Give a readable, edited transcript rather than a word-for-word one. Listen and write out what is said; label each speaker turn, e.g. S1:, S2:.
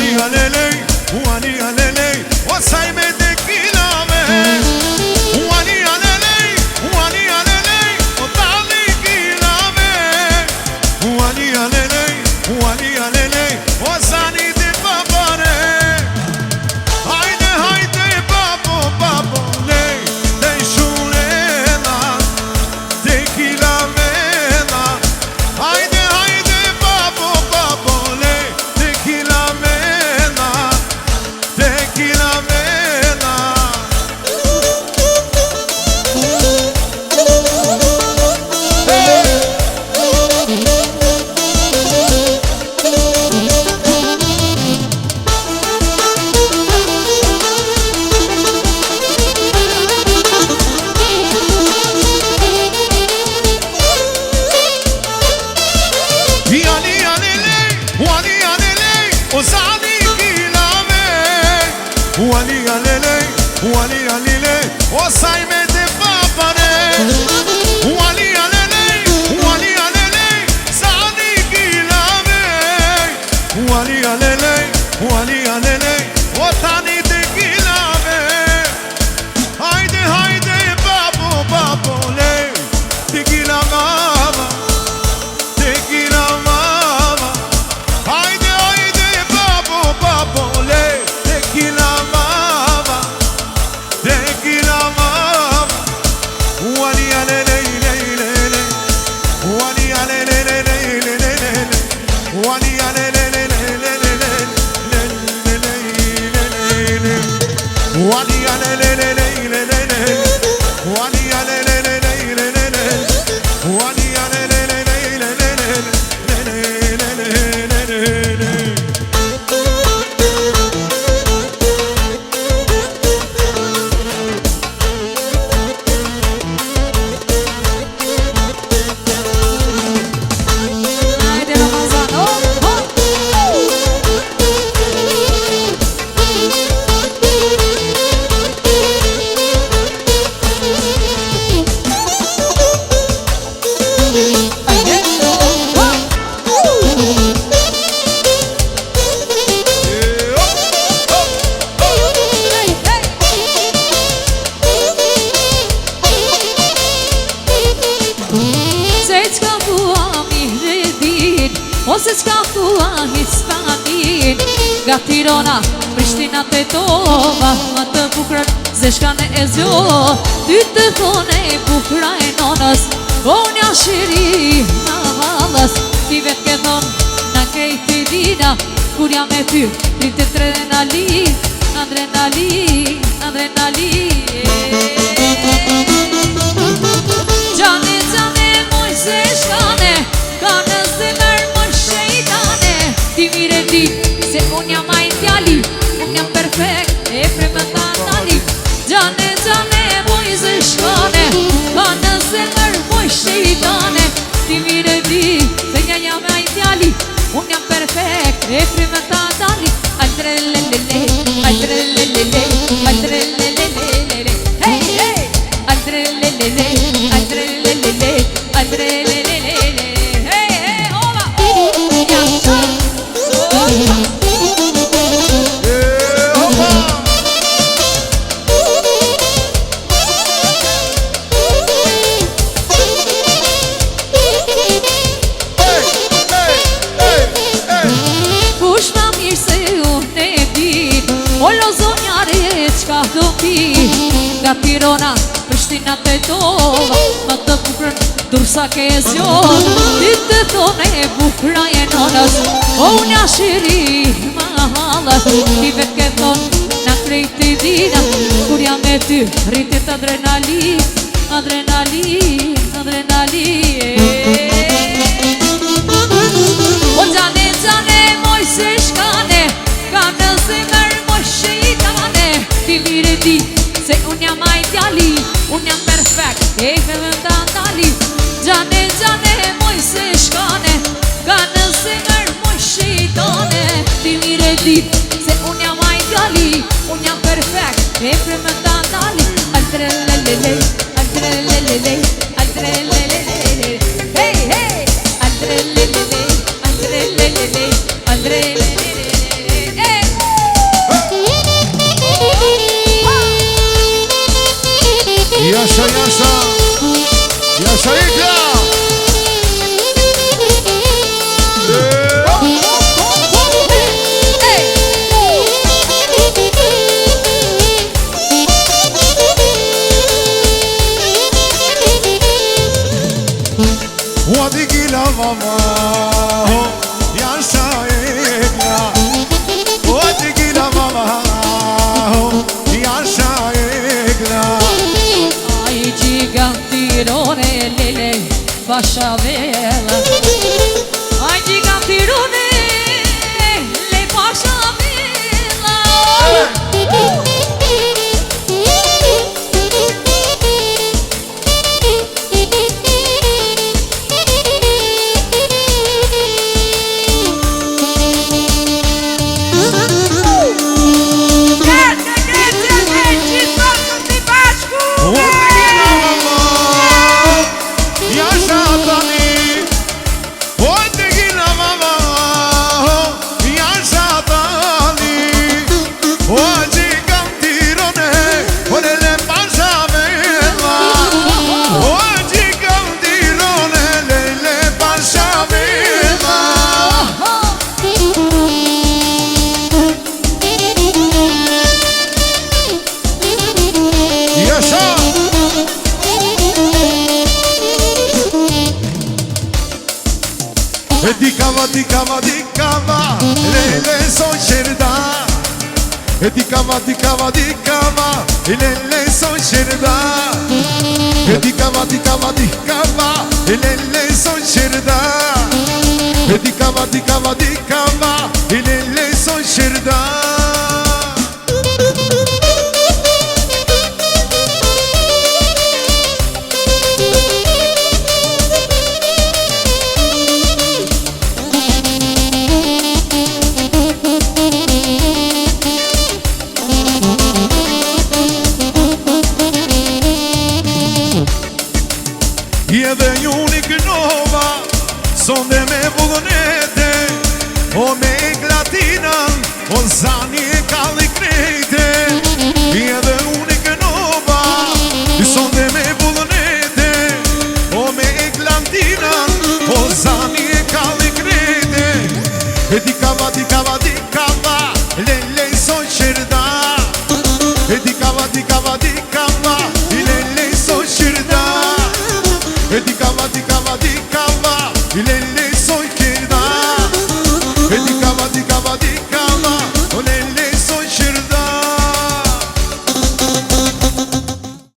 S1: Uani alelej, o saj me tekilave. Uani alelej, o tali kilave. Uani alelej, o zani de babare. Hayde hayde babo babo lej, lej shurela, tekilave la. Hayde hayde babo babo lej, tekilave la, tekilave la. Uani alelej, o zani kilave. Uani alelej, o saj me te babare. Uani alelej, zani kilave. Uani alelej, o tani te kilave. Hayde hayde babo babo lej, tekila mama, tekila mama. Hayde hayde babo babo lej, tekila mama, tekila mama. Uani alelej lej lej lej, uani alelej lej lej lej lej lej, uani alelej lej lej lej lej lej lej lej lej. Uani alelej lej lej lej lej lej, uani alelej lej lej lej lej lej, uani alelej lej lej lej lej lej lej lej.
S2: Haydi Ramazan, hop hop. Haydi, hop hop. Hey, hey. Se qka thua Mihridin, ose qka thua Hispanin. Nga Tirana, Prishtina te tova, ma të bukrën zeshkane e zjo. Ty të thone bukra e nonës, o nja shiri na halës. Ti vet ke thonë, na krejt i dina, kur jam e ty, rritet adrenalin, adrenalin, adrenalin. Gjane, gjane, moj se shkane, ka në zemër moj shejtane. Ti mire di, se unë jam ajt djali, unë jam perfekt, e premëta tali. Gjane, gjane, moj se shkane, ka në zemër moj shejtane. Ti mire di, se një jam ajt djali, unë jam perfekt, e premëta tali. Aldrelelele, aldrelelele, aldrelelele, hey, hey. Aldrelelele, aldrelelele, aldrelelele, hey, hey, ova, ja, ova. Kush ma mirë se unë e dit, o lo zonjare qka do pi. Nga Tirana, Prishtina te tova, ma të bukrën dursa ke zjon. Ti të thone bukra e nonës, o nja shiri ma halës. Ti vet ke thonë, na krejt i dina, kur jam e ty, rritet adrenalin, adrenalin, adrenalin. O gjane, gjane, moj se shkane, ka në zemër moj shejtane. Ti mire di, se unë jam ajt djali, unë jam perfekt, e këllën të andali. Gjane, gjane, moj se shkane, ka në zemër moj shejtane. Ti mire di, se unë jam ajt djali, unë jam perfekt, e këllën të andali. Aldrelelele, aldrelelele, aldrelelele, hey, hey. Aldrelelele, aldrelelele, aldrelelele, hey. pashavela. Ai gigantirone, le pashavela.
S1: Dicava, lele son cerda. Dicava, lele son cerda. Dicava, lele son cerda. Dicava, lele son cerda. Edhe unik nova, sonde me vullnete, o me glatinan, o zani e kalli krejte. Edhe unik nova, sonde me vullnete, o me glatinan, o zani e kalli krejte. Dicava,